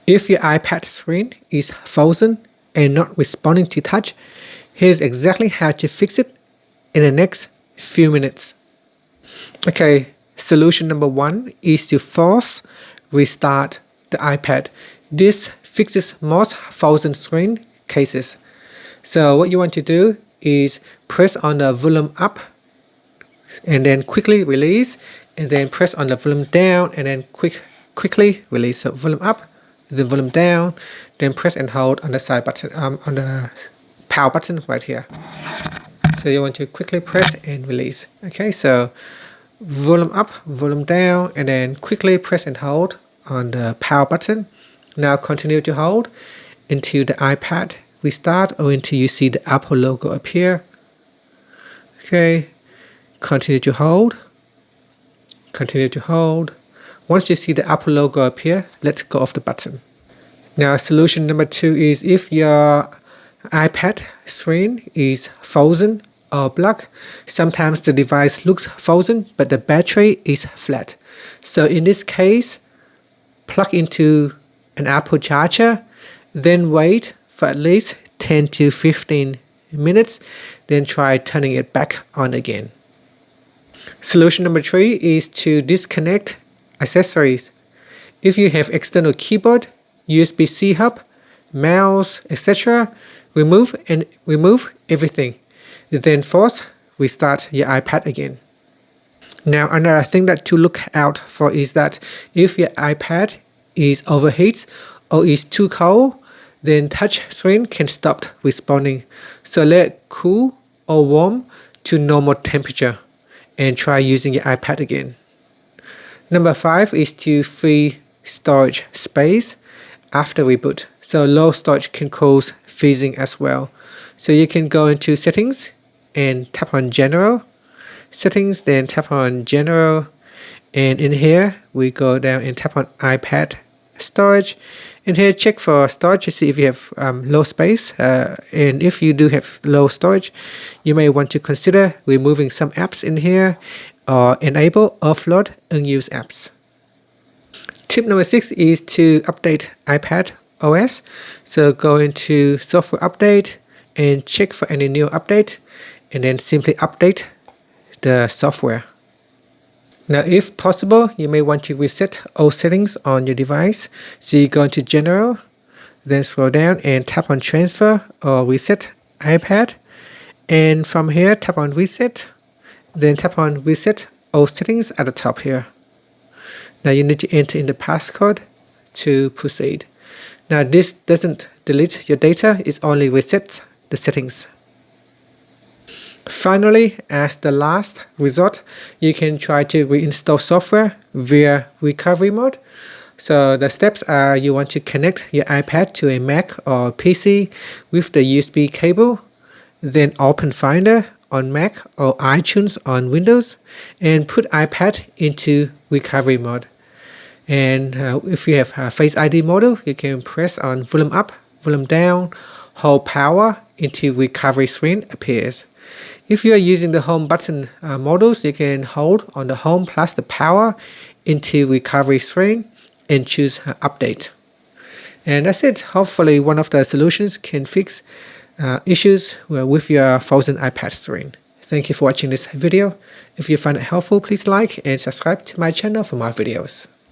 If your iPad screen is frozen and not responding to touch, here's exactly how to fix it in the next few minutes. Okay, solution number 1 is to force restart the iPad. This fixes most frozen screen cases. So what you want to do is press on the volume up and then quickly release, and then press on the volume down and then quickly release. So volume up, then volume down, then press and hold on the side button, on the power button right here. So you want to quickly press and release. Okay, so volume up, volume down, and then quickly press and hold on the power button. Now continue to hold until the iPad restart or until you see the Apple logo appear. Okay, continue to hold, continue to hold. Once you see the Apple logo appear, let go of the button. Now solution number 2 is if your iPad screen is frozen or blocked. Sometimes the device looks frozen but the battery is flat. So in this case, plug into an Apple charger, then wait for at least 10 to 15 minutes, then try turning it back on again. Solution number 3 is to disconnect accessories. If you have external keyboard, USB-C hub, mouse, etc., remove everything. Then force restart your iPad again. Now another thing that to look out for is that if your iPad is overheat or is too cold, then touch screen can stop responding. So let it cool or warm to normal temperature and try using your iPad again. Number 5 is to free storage space after reboot. So low storage can cause freezing as well. So you can go into settings and tap on general, settings, then tap on general, and in here we go down and tap on iPad storage. In here check for storage to see if you have low space, and if you do have low storage, you may want to consider removing some apps in here or enable offload unused apps. Tip number 6 is to update iPadOS. So go into software update and check for any new update, and then simply update the software. Now if possible, you may want to reset all settings on your device. So you go into general, then scroll down and tap on transfer or reset iPad, and from here tap on reset, then tap on reset all settings at the top here. Now you need to enter in the passcode to proceed. Now this doesn't delete your data, it only resets the settings. Finally, as the last resort, you can try to reinstall software via recovery mode. So the steps are you want to connect your iPad to a Mac or PC with the USB cable, then open Finder on Mac or iTunes on Windows, and put iPad into recovery mode. And if you have a Face ID model, you can press on volume up, volume down, hold power until recovery screen appears. If you are using the home button models, you can hold on the home plus the power into recovery screen and choose update. And that's it. Hopefully one of the solutions can fix issues with your frozen iPad screen. Thank you for watching this video. If you find it helpful, please like and subscribe to my channel for more videos.